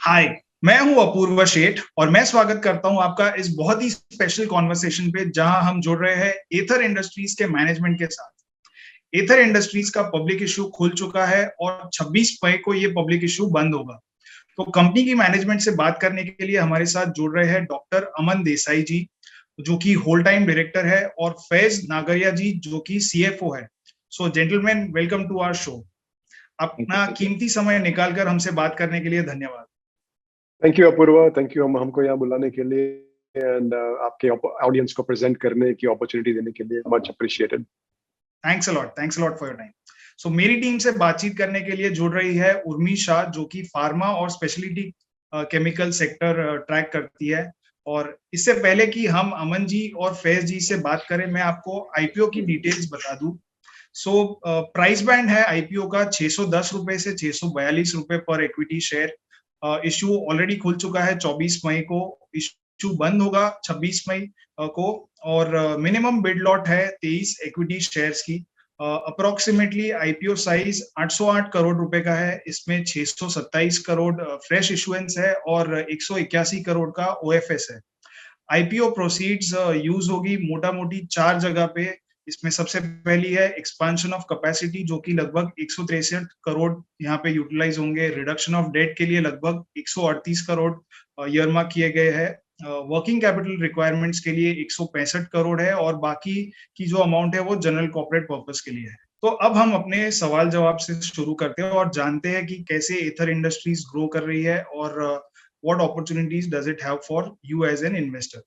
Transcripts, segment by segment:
हाय, मैं हूं अपूर्व शेठ और मैं स्वागत करता हूं आपका इस बहुत ही स्पेशल कॉन्वर्सेशन पे जहां हम जुड़ रहे हैं एथर इंडस्ट्रीज के मैनेजमेंट के साथ। एथर इंडस्ट्रीज का पब्लिक इशू खुल चुका है और 26 मई को ये पब्लिक इशू बंद होगा। तो कंपनी की मैनेजमेंट से बात करने के लिए हमारे साथ जुड़ रहे हैं डॉक्टर अमन देसाई जी, जो कि होल टाइम डायरेक्टर है, और फैज नागरिया जी, जो कि सीएफओ है। So gentleman, welcome to our show. अपना कीमती समय निकालकर हमसे बात करने के लिए धन्यवाद। Thank you Apurva, thank you हमको यहाँ बुलाने के लिए एंड आपके ऑडियंस को प्रेजेंट करने की अपॉर्चुनिटी देने के लिए much appreciated. Thanks a lot for your time. So मेरी टीम से बातचीत करने के लिए जुड़ रही है उर्मी शाह, जो कि फार्मा और स्पेशलिटी केमिकल सेक्टर ट्रैक करती है। और इससे पहले कि हम अमन जी और फैज जी से बात करें, मैं आपको आईपीओ की डिटेल्स बता दूं। सो प्राइस बैंड है आईपीओ का 610 रुपए से 642 रुपए पर इक्विटी शेयर। इशू ऑलरेडी खुल चुका है 24 मई को। इशू बंद होगा 26 मई को। और मिनिमम बिड लॉट है 23 इक्विटी शेयर्स की। अप्रोक्सीमेटली आईपीओ साइज 808 करोड़ रुपए का है। इसमें 627 करोड़ फ्रेश इशुएंस है और 181 करोड़ का ओएफएस है। आईपीओ प्रोसीड्स यूज होगी मोटा मोटी 4 जगह पे। इसमें सबसे पहली है एक्सपांशन ऑफ कैपेसिटी, जो कि लगभग 163 करोड़ यहाँ पे यूटिलाइज होंगे। रिडक्शन ऑफ डेट के लिए लगभग 138 करोड़ ईयरमार्क किए गए हैं। वर्किंग कैपिटल रिक्वायरमेंट्स के लिए 165 करोड़ है और बाकी की जो अमाउंट है वो जनरल कॉर्पोरेट पर्पस के लिए है। तो अब हम अपने सवाल जवाब से शुरू करते हैं और जानते हैं कि कैसे एथर इंडस्ट्रीज ग्रो कर रही है और what opportunities does it have for you as an investor।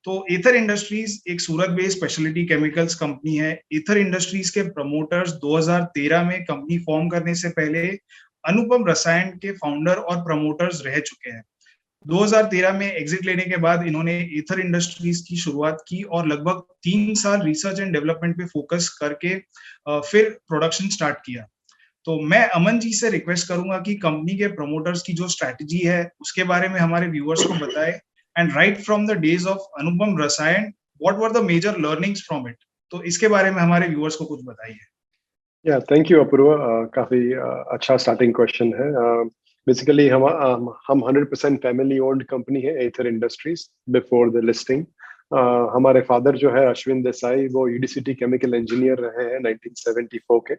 तो एथर इंडस्ट्रीज एक सूरत बेस्ड स्पेशलिटी केमिकल्स कंपनी है। एथर इंडस्ट्रीज के प्रमोटर्स 2013 में कंपनी फॉर्म करने से पहले अनुपम रसायन के फाउंडर और प्रमोटर्स रह चुके हैं। 2013 में एग्जिट लेने के बाद इन्होंने एथर इंडस्ट्रीज की शुरुआत की और लगभग 3 साल रिसर्च एंड डेवलपमेंट पे फोकस करके फिर प्रोडक्शन स्टार्ट किया। तो मैं अमन जी से रिक्वेस्ट करूंगा कि कंपनी के प्रमोटर्स की जो स्ट्रैटेजी है उसके बारे में हमारे व्यूअर्स को बताएं। And right from the days of Anupam Rasayan, what were the major learnings from it. तो इसके बारे में हमारे व्यूअर्स को कुछ बताइए। या थैंक यू अपूर्वा, काफी अच्छा स्टार्टिंग क्वेश्चन है। बेसिकली हम 100% फैमिली ओन्ड कंपनी है एथर इंडस्ट्रीज बिफोर द लिस्टिंग। हमारे फादर जो है अश्विन देसाई, वो यूडीसीटी केमिकल इंजीनियर रहे हैं 1974 के।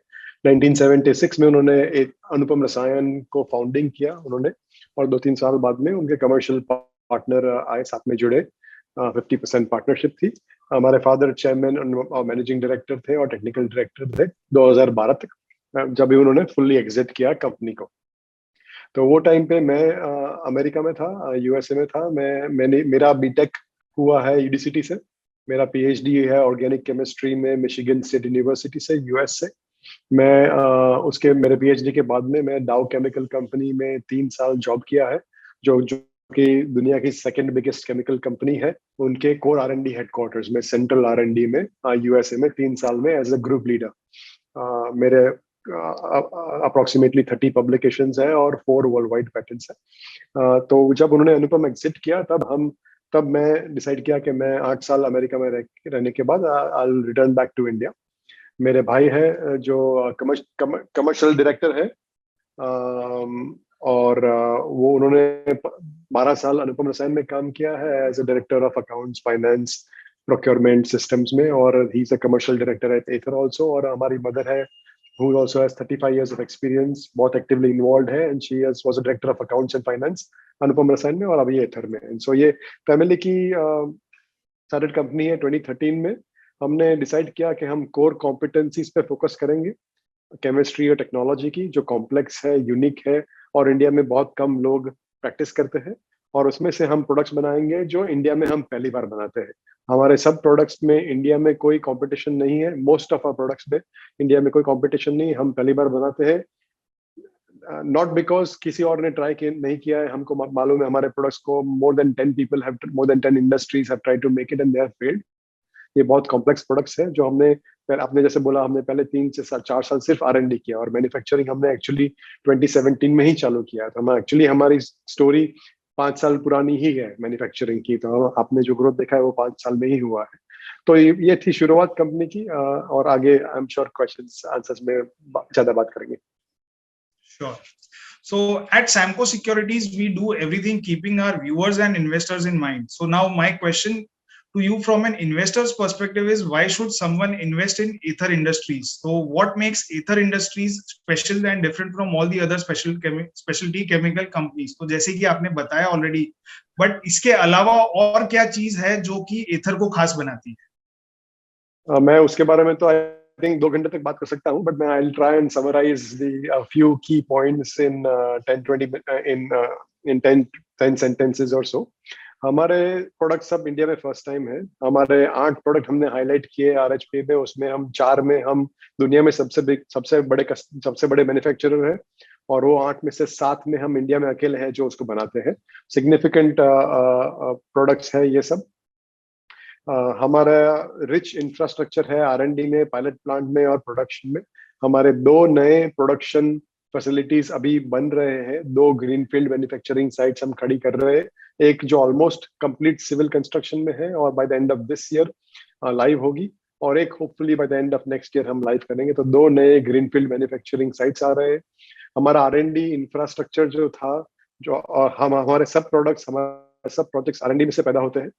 1976 में उन्होंने एक अनुपम रसायन को फाउंडिंग किया उन्होंने, और 2-3 साल बाद में उनके कमर्शियल पार्टनर आए, साथ में जुड़े। 50% पार्टनरशिप थी। हमारे फादर चेयरमैन और मैनेजिंग डायरेक्टर थे और टेक्निकल डायरेक्टर थे 2012 तक, जब भी उन्होंने फुल्ली एग्जिट किया कंपनी को। तो वो टाइम पे मैं अमेरिका में था, यूएसए में था। मैंने मेरा बीटेक हुआ है यूडीसीटी से। मेरा पीएचडी है ऑर्गेनिक केमिस्ट्री में मिशिगन स्टेट यूनिवर्सिटी से, यूएस से। मैं उसके मेरे पीएचडी के बाद में मैं डाउ केमिकल कंपनी में 3 साल जॉब किया है, जो कि दुनिया की सेकंड बिगेस्ट केमिकल कंपनी है। उनके कोर आर&डी हेडक्वार्टर्स में, सेंट्रल आर&डी में, यूएसए में 3 साल में एज अ ग्रुप लीडर। मेरे अप्रोक्सीमेटली 30 पब्लिकेशंस है और 4 वर्ल्ड वाइड पैटेंट्स है। तो जब उन्होंने अनुपम एग्जिट किया तब मैं डिसाइड किया कि मैं 8 साल अमेरिका में रहने के बाद I will return back to India. मेरे भाई है जो कमर्शियल डायरेक्टर है, और वो उन्होंने 12 साल अनुपम रसायन में काम किया है as a director of accounts, finance, procurement systems में, और he is a commercial director at Ather also. और हमारी मदर है who also has 35 years of experience, बहुत एक्टिवली इन्वॉल्व है, and she was a director of accounts and finance Anupam Rasayan में और अभी एथर में। एंड सो ये फैमिली की स्टार्टेड कंपनी है 2013 में। हमने डिसाइड किया कि हम कोर कॉम्पिटेंसीज पे फोकस करेंगे, केमिस्ट्री और टेक्नोलॉजी की, जो कॉम्प्लेक्स है, यूनिक है, और इंडिया में बहुत कम लोग प्रैक्टिस करते हैं। और उसमें से हम प्रोडक्ट्स बनाएंगे जो इंडिया में हम पहली बार बनाते हैं। हमारे सब प्रोडक्ट्स में इंडिया में कोई कंपटीशन नहीं है। मोस्ट ऑफ आवर प्रोडक्ट्स में इंडिया में कोई कंपटीशन नहीं, हम पहली बार बनाते हैं। नॉट बिकॉज किसी और ने ट्राई नहीं किया है, हमको मालूम है हमारे प्रोडक्ट्स को more than 10 industries have tried to make it and they have failed. ये बहुत कॉम्प्लेक्स प्रोडक्ट्स है जो हमने, आपने जैसे बोला, हमने पहले 3 से 4 साल सिर्फ आर&डी किया, और मैन्युफैक्चरिंग हमने एक्चुअली 2017 में ही चालू किया। तो हम एक्चुअली, हमारी स्टोरी 5 साल पुरानी ही है मैन्युफैक्चरिंग की। तो आपने जो ग्रोथ देखा है वो 5 साल में ही हुआ है। तो ये थी शुरुआत कंपनी की, और आगे I am sure questions answers में ज्यादा बात करेंगे। Sure. So at Samco Securities, we do everything keeping our viewers and investors in mind. So now my question to you from an investor's perspective is, why should someone invest in Aether Industries? So what makes Aether Industries special and different from all the other specialty chemical companies? तो जैसे कि आपने बताया already, but इसके अलावा और क्या चीज है जो कि एथर को खास बनाती है? मैं उसके बारे में तो I think 2 घंटे तक बात कर सकता हूँ, but I'll try and summarize a few key points in 10 sentences or so. हमारे प्रोडक्ट सब इंडिया में फर्स्ट टाइम है. हमारे 8 प्रोडक्ट हमने हाईलाइट किए आरएचपी में, उसमें हम 4 में हम दुनिया में सबसे बड़े मैन्युफैक्चरर हैं, और वो 8 में से 7 में हम इंडिया में अकेले हैं जो उसको बनाते हैं. सिग्निफिकेंट प्रोडक्ट्स है ये सब. हमारा रिच इंफ्रास्ट्रक्चर है R&D में, पायलट प्लांट में और प्रोडक्शन में. हमारे 2 नए प्रोडक्शन फैसिलिटीज अभी बन रहे हैं. 2 ग्रीनफील्ड मैन्युफैक्चरिंग साइट्स हम खड़ी कर रहे हैं. एक जो ऑलमोस्ट कंप्लीट सिविल कंस्ट्रक्शन में है और by the end of this year live होगी, और एक hopefully by the end of next year हम लाइव करेंगे. तो 2 नए ग्रीनफील्ड मैन्युफैक्चरिंग साइट्स आ रहे हैं. हमारा R&D इंफ्रास्ट्रक्चर जो था, जो हमारे सब प्रोजेक्ट्स R&D में से पैदा होते हैं.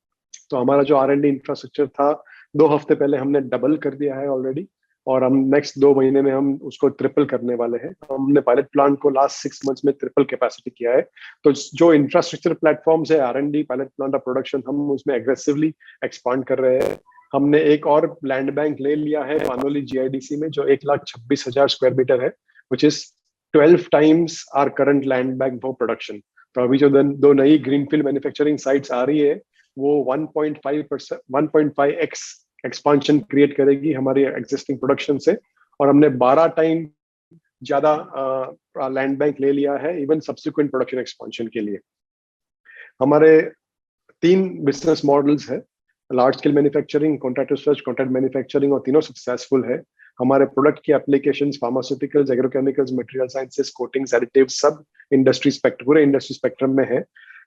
तो हमारा जो R&D इंफ्रास्ट्रक्चर था 2 हफ्ते पहले हमने डबल कर दिया है ऑलरेडी, और हम नेक्स्ट 2 महीने में हम उसको ट्रिपल करने वाले हैं. हमने पायलट प्लांट को लास्ट 6 मंथ्स में ट्रिपल कैपेसिटी किया है. तो जो इंफ्रास्ट्रक्चर प्लेटफॉर्म्स है R&D, पायलट प्लांट और प्रोडक्शन, हम उसमें एग्रेसिवली एक्सपांड कर रहे हैं. हमने एक और लैंड बैंक ले लिया है पानोली GIDC में, जो 1,26,000 स्क्वायर मीटर है, which is 12 times our current land bank for production. तो अभी जो 2 नई ग्रीनफील्ड मैन्युफैक्चरिंग साइट्स आ रही है, वो 1.5x एक्सपांशन क्रिएट करेगी हमारी एग्जिस्टिंग प्रोडक्शन से. और हमने 12 टाइम ज्यादा लैंड बैंक ले लिया है इवन सब्सिक्वेंट प्रोडक्शन एक्सपांशन के लिए. हमारे 3 बिजनेस मॉडल्स है, large scale manufacturing, contract research, contract manufacturing, और तीनों सक्सेसफुल है. हमारे प्रोडक्ट की applications pharmaceuticals, agrochemicals, material sciences, coatings, additives, सब पूरे इंडस्ट्री स्पेक्ट्रम में है.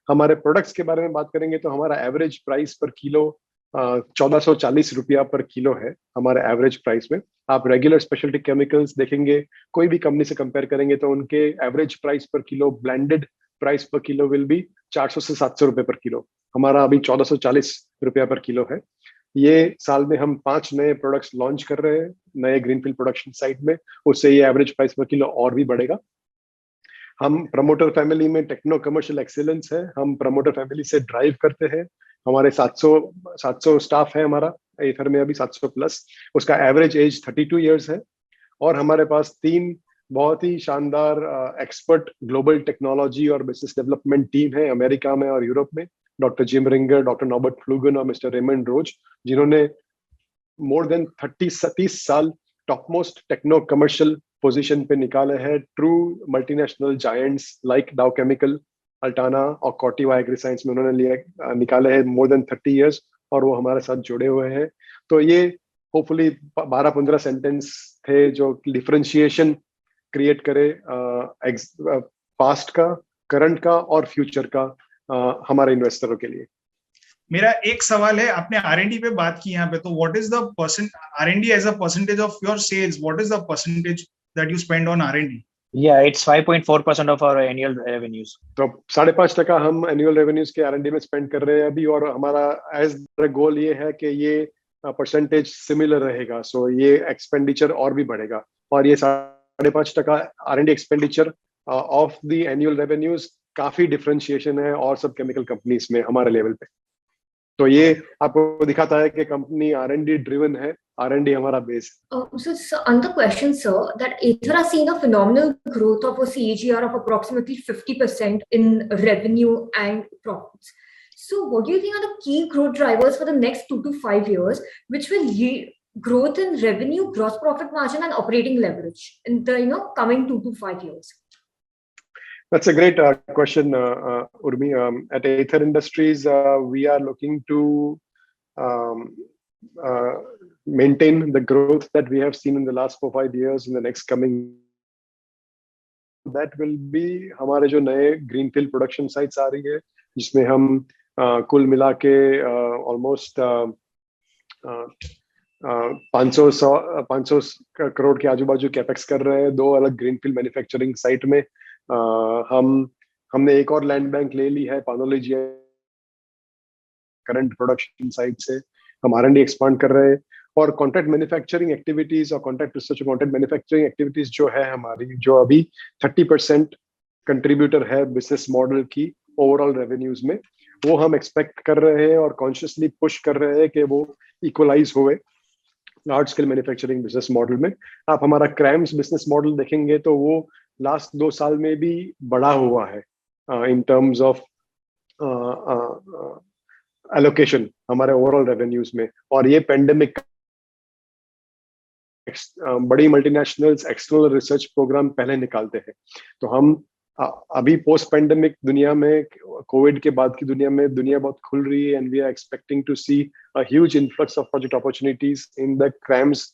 हमारे प्रोडक्ट्स के बारे में बात करेंगे तो हमारा एवरेज प्राइस पर किलो 1440 रुपया पर किलो है हमारे एवरेज प्राइस में. आप रेगुलर स्पेशलिटी केमिकल्स देखेंगे, कोई भी कंपनी से कंपेयर करेंगे तो उनके average price per kilo, blended price per kilo will be 400 से 700 रुपए पर किलो. हमारा अभी 1440 रुपया पर किलो है. ये साल में हम 5 नए प्रोडक्ट्स लॉन्च कर रहे हैं नए ग्रीनफील्ड प्रोडक्शन साइट में, उससे ये एवरेज प्राइस पर किलो और भी बढ़ेगा. हम प्रमोटर फैमिली में टेक्नो कमर्शियल एक्सीलेंस है, हम प्रमोटर फैमिली से ड्राइव करते हैं. हमारे 700 स्टाफ है हमारा एथर में, अभी 700 प्लस. उसका एवरेज एज 32 इयर्स है. और हमारे पास 3 बहुत ही शानदार एक्सपर्ट ग्लोबल टेक्नोलॉजी और बिजनेस डेवलपमेंट टीम है अमेरिका में और यूरोप में. Doctor Jim Ringer, doctor Norbert Flugan और मिस्टर रेमंड रोज, जिन्होंने मोर देन 30 साल top most techno commercial position पे निकाले हैं. Through multinational giants like Dow Chemical, Altana और कॉर्टिवा एग्रीसाइंस में उन्होंने निकाले हैं मोर देन 30 इयर्स, और वो हमारे साथ जुड़े हुए हैं. तो ये होपफुली 12-15 सेंटेंस थे जो डिफरेंशिएशन क्रिएट करे पास्ट का, करंट का और फ्यूचर का हमारे इन्वेस्टरों के लिए. मेरा एक सवाल है, आपने R&D पे बात की यहाँ पे, तो what is the R&D as a percentage of your sales, what is the percentage that you spend on R&D? Yeah, it's 5.4% of our annual revenues. तो 5.5% हम एनुअल रेवेन्यूज के R&D में स्पेंड कर रहे हैं अभी, और हमारा एज गोल ये है कि ये परसेंटेज सिमिलर रहेगा. सो ये एक्सपेंडिचर और भी बढ़ेगा, और ये 5.5% R&D expenditure of the annual revenues काफी डिफरेंशिएशन है और सब केमिकल कंपनीज में हमारे लेवल पे. तो ये आपको दिखाता है कि कंपनी R&D ड्रिवन है, R&D हमारा बेस है. So another question, sir, that Aether has seen a phenomenal growth of a CAGR of approximately 50% in revenue and profits. So what do you think are the key growth drivers for the next 2 to 5 years, which will yield growth in revenue, gross profit margin, and operating leverage in the coming 2 to 5 years? That's a great question, Urmi. At Aether Industries, we are looking to maintain the growth that we have seen in the last 4-5 years in the next coming. That will be हमारे जो नए greenfield production sites आ रही है, जिसमें हम कुल मिला के almost 500 करोड़ के आजू बाजू कैपेक्स कर रहे हैं 2 अलग ग्रीनफील्ड मैन्युफैक्चरिंग साइट में. हमने एक और लैंड बैंक ले ली है पानोली जी करंट प्रोडक्शन साइड से। हम R&D एक्सपांड कर रहे हैं और कॉन्ट्रैक्ट मैन्युफैक्चरिंग एक्टिविटीज और कॉन्ट्रैक्ट रिसर्च और कॉन्ट्रैक्ट मैन्युफैक्चरिंग एक्टिविटीज जो है हमारी, जो अभी 30% कंट्रीब्यूटर है बिजनेस मॉडल की ओवरऑल रेवेन्यूज में, वो हम एक्सपेक्ट कर रहे हैं और कॉन्शियसली पुश कर रहे हैं कि वो इक्वलाइज हुए large scale manufacturing business model में। आप हमारा क्रैम्स बिजनेस मॉडल देखेंगे तो वो लास्ट 2 साल में भी बढ़ा हुआ है इन टर्म्स ऑफ एलोकेशन हमारे ओवरऑल रेवेन्यूज में। और ये पेंडेमिक बड़ी मल्टीनेशनल्स एक्सटर्नल रिसर्च प्रोग्राम पहले निकालते हैं, तो हम अभी पोस्ट पेंडेमिक दुनिया में, कोविड के बाद की दुनिया में दुनिया बहुत खुल रही है and we are expecting to see a huge influx of project opportunities in the CRAMS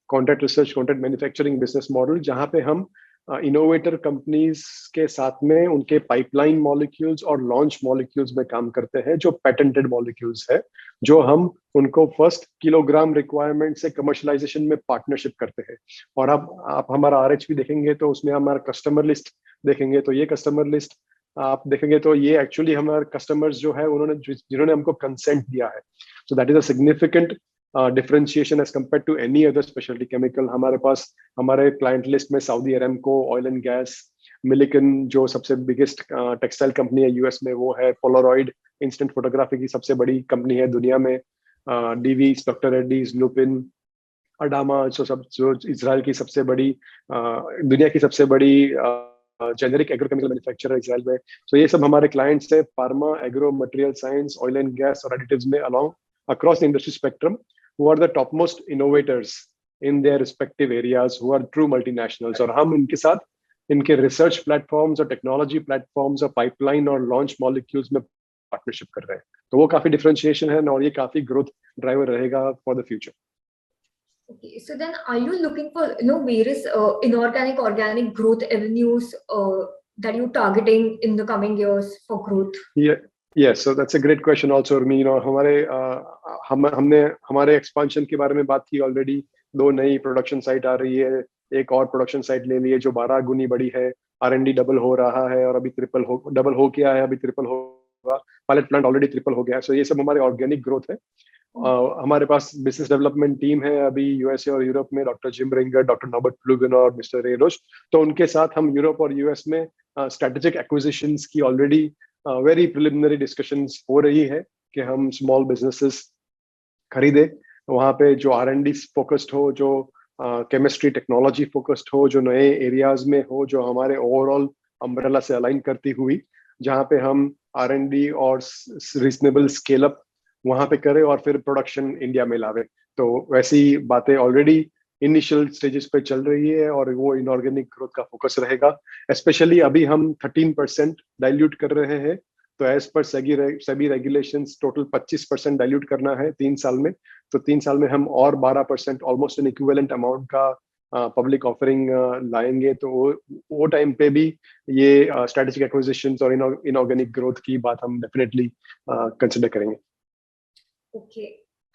contract research contract manufacturing business model, जहां पे हम इनोवेटर कंपनीज के साथ में उनके पाइपलाइन मॉलिक्यूल्स और लॉन्च मॉलिक्यूल्स में काम करते हैं जो पेटेंटेड मॉलिक्यूल्स है, जो हम उनको फर्स्ट किलोग्राम रिक्वायरमेंट से कमर्शलाइजेशन में पार्टनरशिप करते हैं। और अब आप हमारा RHP देखेंगे तो उसमें हमारा कस्टमर लिस्ट देखेंगे तो ये कस्टमर लिस्ट आप देखेंगे तो ये एक्चुअली हमारे कस्टमर्स जो है उन्होंने जिन्होंने हमको कंसेंट दिया है। So that is a significant differentiation as compare to any other speciality chemical. हमारे पास हमारे क्लाइंट लिस्ट में Saudi Aramco, oil and gas, Milliken जो सबसे बिगेस्ट टेक्सटाइल कंपनी है US में वो है, पोलारॉइड इंस्टेंट फोटोग्राफी की सबसे बड़ी कंपनी है दुनिया में, DV's, doctor Reddy's, Lupin, Adama जो इजराइल की सबसे बड़ी दुनिया की सबसे बड़ी जेनेरिक एग्रोकेमिकल मैन्युफैक्चरर इजराइल में। तो ये सब हमारे क्लाइंट्स है pharma, agro, material science, oil and gas और एडिटिव्स में along across the industry spectrum, who are the topmost innovators in their respective areas, who are true multinationals। और हम इनके साथ इनके रिसर्च प्लेटफॉर्म्स और टेक्नोलॉजी प्लेटफॉर्म्स और पाइपलाइन और लॉन्च मॉलिक्यूल्स में पार्टनरशिप कर रहे हैं, तो वो काफी डिफरेंशिएशन है और ये काफी ग्रोथ ड्राइवर रहेगा for the future. Okay, so then are you looking for various inorganic, organic growth avenues that you're targeting in the coming years for growth? Yes, so that's a great question also, Urmi। हमने हमारे expansion के बारे में बात की already. 2 नई production site आ रही है, एक और प्रोडक्शन साइट ले ली है जो 12 गुनी बड़ी है, R&D डबल हो रहा है और अभी डबल हो गया है, अभी ट्रिपल होगा, पायलट प्लांट ऑलरेडी ट्रिपल हो गया है। सो ये सब हमारे ऑर्गेनिक ग्रोथ है। हमारे पास बिजनेस डेवलपमेंट टीम है अभी USA और यूरोप में, doctor Jim Ringer, doctor Norbert Plugan और मिस्टर रे रोच। तो उनके साथ हम यूरोप और US में स्ट्रेटेजिक एक्विजिशंस की ऑलरेडी वेरी प्रिलिमिनरी डिस्कशंस हो रही है कि हम स्मॉल बिजनेसेस खरीदे, वहाँ पे जो R&D फोकस्ड हो, जो केमिस्ट्री टेक्नोलॉजी फोकस्ड हो, जो नए एरियाज में हो, जो हमारे ओवरऑल अम्ब्रेला से अलाइन करती हुई, जहाँ पे हम R&D और रीजनेबल स्केल अप वहाँ पे करें और फिर प्रोडक्शन इंडिया में लावे। तो वैसी बातें ऑलरेडी इनिशियल स्टेजेस पे चल रही है और वो इनऑर्गेनिक ग्रोथ का फोकस रहेगा। स्पेशली अभी हम 13% डाइल्यूट कर रहे हैं, तो as per SEBI regulations total 25% dilute करना है 3 साल में। तो 3 साल में हम और 12% ऑलमोस्ट एन इक्विवेलेंट अमाउंट का पब्लिक ऑफरिंग लाएंगे। तो वो टाइम पे भी ये स्ट्रेटेजिक एक्विजिशंस और इनऑर्गेनिक ग्रोथ की बात हम डेफिनेटली कंसिडर करेंगे। Okay,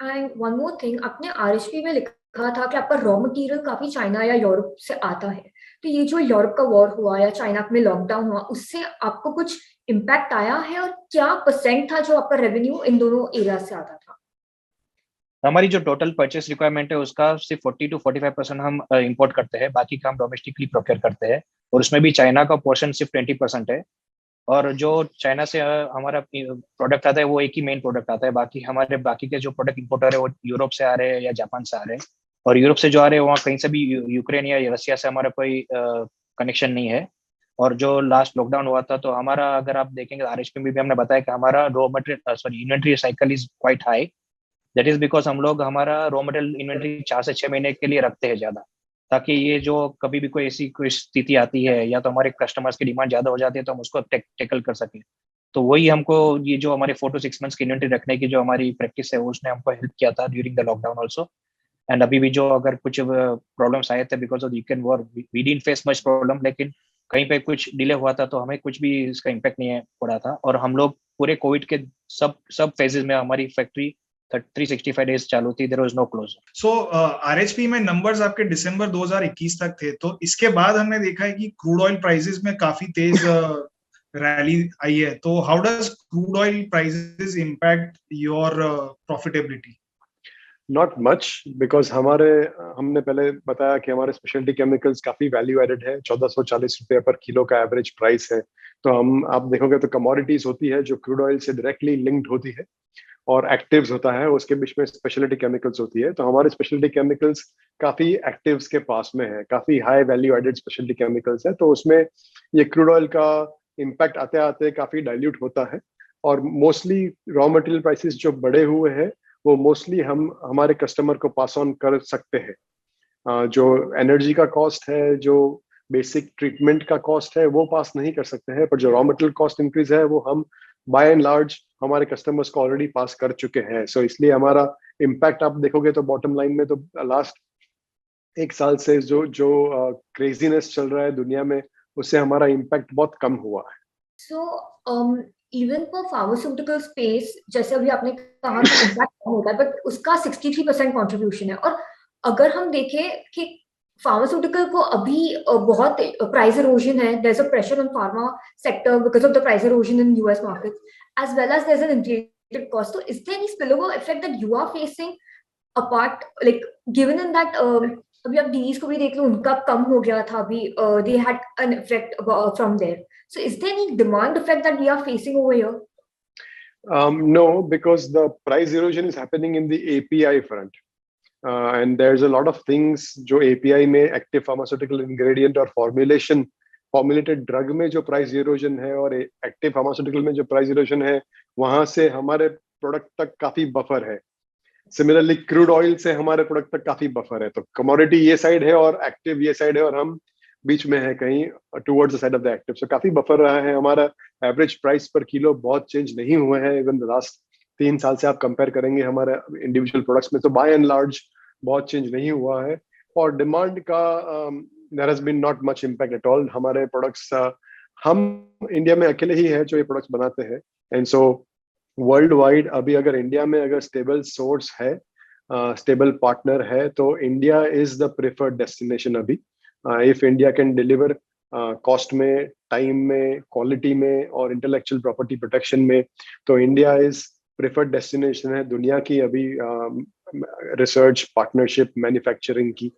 and one more thing, आपने RHP में लिखा था कि आपका रॉ मटेरियल काफी चाइना या यूरोप से आता है, तो ये जो यूरोप का वॉर हुआ या चाइना में लॉकडाउन हुआ, उससे आपको कुछ इम्पैक्ट आया है और क्या % था जो आपका रेवेन्यू इन दोनों एरिया से आता था? हमारी जो टोटल परचेस रिक्वायरमेंट है उसका सिर्फ 40 to 45% हम इंपोर्ट करते हैं, बाकी का हम डोमेस्टिकली प्रोक्योर करते हैं, और उसमें भी चाइना का पोर्शन सिर्फ 20% है। और जो चाइना से हमारा प्रोडक्ट आता है वो एक ही मेन प्रोडक्ट आता है, बाकी के जो प्रोडक्ट इंपोर्टर है वो यूरोप से आ रहे हैं या जापान से आ रहे हैं। और यूरोप से जो आ रहे हैं वहाँ कहीं से भी यूक्रेन या रसिया से हमारा कोई कनेक्शन नहीं है। और जो लास्ट लॉकडाउन हुआ था तो हमारा, अगर आप देखेंगे RHP में भी हमने बताया कि हमारा raw material inventory cycle is quite high. That is because हम लोग हमारा रॉ मटेरियल इन्वेंट्री 4 से 6 महीने के लिए रखते हैं ज्यादा, ताकि ये जो कभी भी कोई ऐसी कोई स्थिति आती है या तो हमारे कस्टमर्स की डिमांड ज्यादा हो जाती है तो हम उसको टैकल कर सकें। तो वही हमको ये जो हमारे 4 to 6 मंथ्स की इन्वेंट्री रखने की जो हमारी प्रैक्टिस है उसने हमको हेल्प किया था during the lockdown also. And अभी भी जो अगर कुछ प्रॉब्लम्स आए थे because of Ukraine war, we didn't face much problem, लेकिन कहीं पे कुछ डिले हुआ था तो हमें कुछ भी इसका इम्पैक्ट नहीं पड़ा था। और हम लोग पूरे कोविड के सब फेजेस में हमारी फैक्ट्री 365 days चालू थी, there was no closure. So RHP में नंबर्स आपके दिसंबर 2021 तक थे, तो इसके बाद हमने देखा है कि क्रूड ऑयल प्राइसेस में काफी तेज रैली आई है, तो how does crude oil prices impact your profitability? Not much, because हमने पहले बताया कि हमारे स्पेशलिटी केमिकल्स काफी वैल्यू एडेड है, 1440 रुपये पर किलो का एवरेज प्राइस है। तो आप देखोगे तो कमोडिटीज होती है जो क्रूड ऑयल से डायरेक्टली लिंक्ड होती है, और एक्टिव्स होता है, उसके बीच में स्पेशलिटी केमिकल्स होती है। तो हमारे स्पेशलिटी केमिकल्स काफी एक्टिव्स के पास में है, काफी high value added speciality chemicals है, तो उसमें ये क्रूड ऑयल का इम्पैक्ट आते आते काफी डाइल्यूट होता है। और मोस्टली रॉ मटेरियल प्राइसेस जो बढ़े हुए हैं वो मोस्टली हम हमारे कस्टमर को पास ऑन कर सकते हैं। जो एनर्जी का कॉस्ट है, जो बेसिक ट्रीटमेंट का कॉस्ट है, वो पास नहीं कर सकते हैं, पर जो रॉ मटेरियल कॉस्ट इंक्रीज है वो हम बाय एंड लार्ज हमारे कस्टमर्स को ऑलरेडी पास कर चुके हैं। सो इसलिए हमारा इम्पैक्ट आप देखोगे तो बॉटम लाइन में तो लास्ट एक साल से जो क्रेजीनेस चल रहा है दुनिया में, उससे हमारा इम्पैक्ट बहुत कम हुआ है। So even for pharmaceutical space, जैसे अभी आपने कहा कि इम्पैक्ट कम होता है, बट उसका 63% कंट्रीब्यूशन है। और अगर हम देखें कि फार्मास्यूटिकल को अभी बहुत प्राइस इरोजन है, there is a pressure on pharma sector because of the price erosion in US markets as well as there is an inflated cost. तो is there any spillover effect that you are facing apart, like given in that अभी आप डीज को भी देख लो, उनका कम हो गया था अभी, they had an effect from there. So is there any demand effect that we are facing over here? No, because the price erosion is happening in the API front. And there's a lot of things जो API में active pharmaceutical ingredient और formulated drug में जो price erosion है और active pharmaceutical में जो price erosion है, वहां से हमारे product तक काफी buffer है। Similarly, crude oil से हमारे product तक काफी buffer है। तो commodity ये side है और active ये side है, और हम बीच में है कहीं towards the side of the active. So काफी बफर रहा है। हमारा एवरेज प्राइस पर किलो बहुत चेंज नहीं हुए हैं, इवन द लास्ट 3 साल से आप कंपेयर करेंगे हमारे इंडिविजुअल प्रोडक्ट्स में, तो बाय एंड लार्ज बहुत चेंज नहीं हुआ है। और डिमांड का there has been not much impact at all. हमारे प्रोडक्ट्स हम इंडिया में अकेले ही है जो ये प्रोडक्ट्स बनाते हैं, एंड सो वर्ल्ड वाइड अभी अगर इंडिया में अगर स्टेबल सोर्स है, स्टेबल पार्टनर है, तो India is the preferred destination अभी। If India can deliver cost में, time में, quality में और intellectual property protection में, तो India is preferred destination है दुनिया की अभी research, partnership, manufacturing की।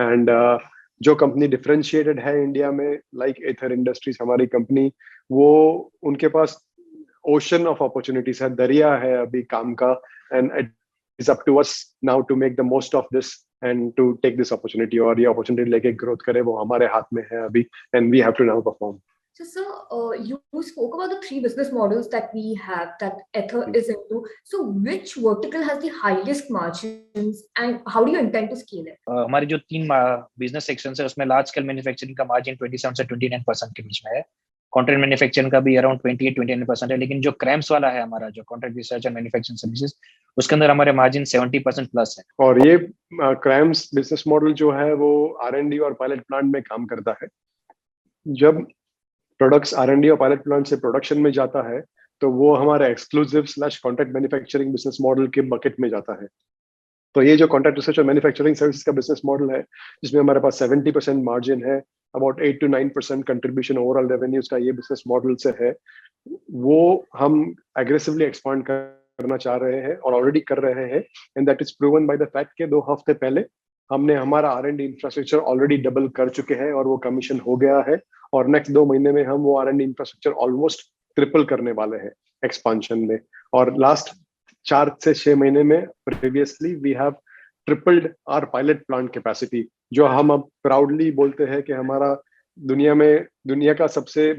and जो कंपनी differentiated है इंडिया में, like Aether Industries हमारी कंपनी, वो उनके पास ocean of opportunities है, दरिया है अभी काम का, and it is up to us now to make the most of this and to take this opportunity, और ये opportunity लेके growth करे, वो हमारे हाथ में है अभी, and we have to now perform. So, sir, you spoke about the 3 business models that we have, that Aether is into. So, which vertical has the highest margins, and how do you intend to scale it? हमारी जो 3 business sections है, उसमें large scale manufacturing का margin 27 से 29% के बीच में है। Contract manufacturing का भी अराउंड 28-29% है। लेकिन जो क्रैम्स वाला है हमारा, जो contract research and manufacturing services, उसके अंदर हमारे मार्जिन 70% प्लस है। और ये क्रैम्स बिजनेस मॉडल जो है वो R&D और पायलट प्लांट में काम करता है। जब प्रोडक्ट्स R&D और पायलट प्लांट से प्रोडक्शन में जाता है, तो वो हमारा एक्सक्लूसिव/कॉन्ट्रैक्ट मैन्युफैक्चरिंग बिजनेस मॉडल के बकेट में जाता है। तो ये जो कॉन्ट्रैक्ट रिसर्च और मैन्युफैक्चरिंग सर्विसेज का बिजनेस मॉडल है, जिसमें हमारे पास 70% मार्जिन है, about 8 to 9% contribution overall revenues का ये बिजनेस मॉडल से है, वो हम एग्रेसिवली एक्सपांड करना चाह रहे हैं और ऑलरेडी कर रहे हैं। And that is proven by the fact के 2 हफ्ते पहले हमने हमारा R&D इंफ्रास्ट्रक्चर ऑलरेडी डबल कर चुके हैं और वो कमीशन हो गया है, और नेक्स्ट 2 महीने में हम वो R&D इंफ्रास्ट्रक्चर ऑलमोस्ट ट्रिपल करने वाले हैं एक्सपांशन में। और लास्ट 4 से 6 महीने में previously we have tripled our pilot plant capacity, जो हम अब प्राउडली बोलते हैं कि हमारा दुनिया का सबसे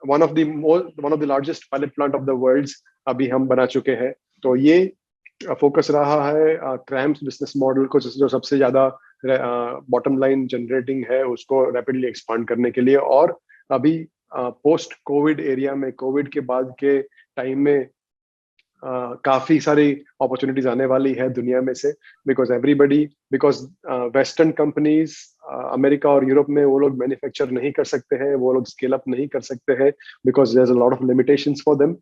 one of the largest pilot plant of the world अभी हम बना चुके हैं। तो ये फोकस रहा है क्रैम्स बिजनेस मॉडल को, जो सबसे ज्यादा बॉटम लाइन जनरेटिंग है, उसको रैपिडली एक्सपांड करने के लिए। और अभी पोस्ट कोविड एरिया में, कोविड के बाद के टाइम में काफी सारी अपॉर्चुनिटीज आने वाली है दुनिया में से, बिकॉज वेस्टर्न कंपनीज अमेरिका और यूरोप में वो लोग मैन्युफैक्चर नहीं कर सकते हैं, वो लोग स्केल अप नहीं कर सकते हैं, because there is a lot of limitations for them,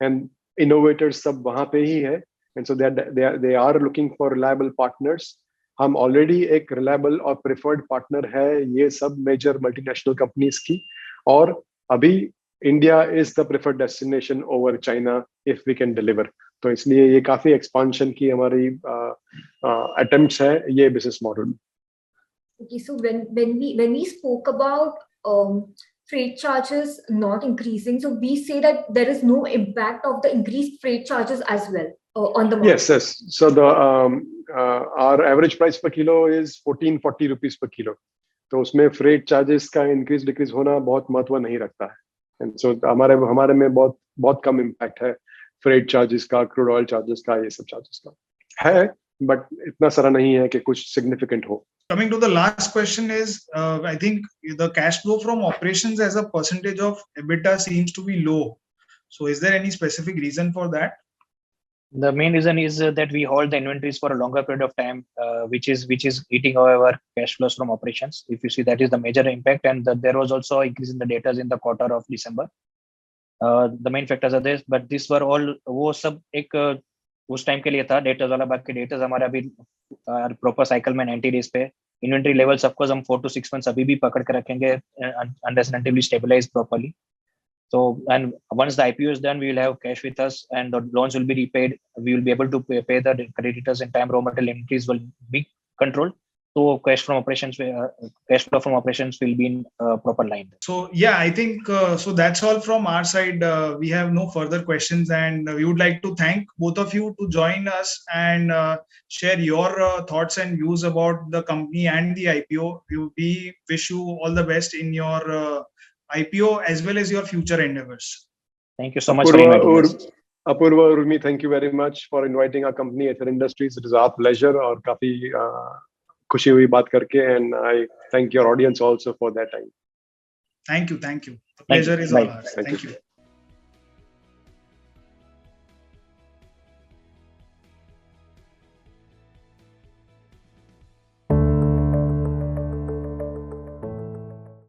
and innovators सब वहां पे ही है। and so they are looking for reliable partners. हम ऑलरेडी एक रिलायबल और प्रेफर्ड पार्टनर है ये सब मेजर मल्टीनेशनल कंपनीज की, और अभी India is the preferred destination over China if we can deliver. तो इसलिए ये काफी एक्सपांशन की हमारी अटेम्प्ट्स है ये business model. Okay, so when we spoke about freight charges not increasing, so we say that there is no impact of the increased freight charges as well on the market. Yes. So the our average price per kilo is 1440 rupees per kilo. तो उसमें freight charges का increase decrease होना बहुत महत्व नहीं रखता है. And so हमारे में बहुत कम impact है freight charges का, crude oil charges का, ये सब charges का है, but इतना सारा नहीं है कि कुछ significant हो. Coming to the last question is, I think the cash flow from operations as a percentage of EBITDA seems to be low. So is there any specific reason for that? The main reason is that we hold the inventories for a longer period of time, which is eating our cash flows from operations. If you see, that is the major impact, and there was also increase in the debtors in the quarter of December. The main factors are this, but these were all वो सब एक उस time के लिए था debtors वाला. बाकी debtors हमारे अभी प्रॉपर साइकिल में 90 डेज पे. इन्वेंटरी लेवल सबको हम 4 to 6 months अभी भी पकड़ के रखेंगे unless until we stabilize properly. So, and once the IPO is done, we will have cash with us and the loans will be repaid. We will be able to pay the creditors in time. Raw material inventories will be controlled. So cash flow from operations will be in proper line. So yeah, I think so that's all from our side. We have no further questions, and we would like to thank both of you to join us and share your thoughts and views about the company and the IPO. We wish you all the best in your IPO as well as your future endeavors. Thank you so much for inviting us. Apurva, Urmi, thank you very much for inviting our company Aether Industries. It is our pleasure और काफी खुशी हुई बात करके, and I thank your audience also for that time. Thank you. The pleasure is all ours. Thank you.